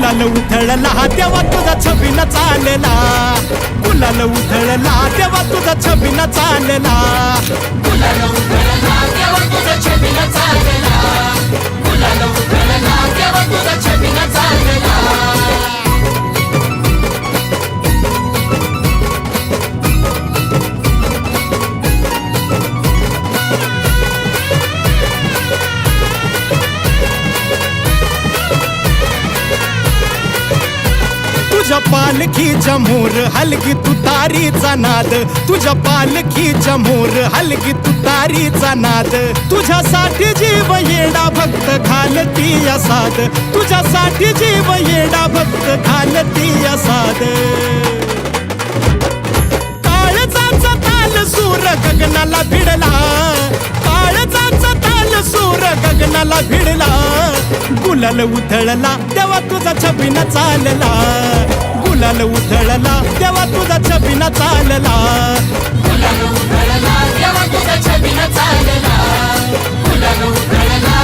गुलाल उधळला तेव्हा तुझा छबीनं चालला, गुलाल उधळला तेव्हा तुझा छबीनं चालला, गुलाल उधळला तेव्हा तुझा छबीनं चालला, गुलाल उधळला तेव्हा तुझा छबीनं चालला. तुझ्या पालखीच्या मोर हलगी तुतारीचा नाद, तुझ्या पालखीच्या मोर हलगी तुतारीचा नाद, तुझ्यासाठी जीव येडा भक्त घालती साद, तुझ्यासाठी जीव येडा भक्त घालती साद. काळजाचा ताल सूर गगनाला भिडला, काळजाचा ताल सूर गगनाला भिडला, गुलाल उधळला तेव्हा तुझा छबीनं चालला, गुलाल उधळला तेव्हा तुझा छबीनं चालला, गुलाल उधळला तेव्हा तुझा छबीनं चालला, गुलाल उधळला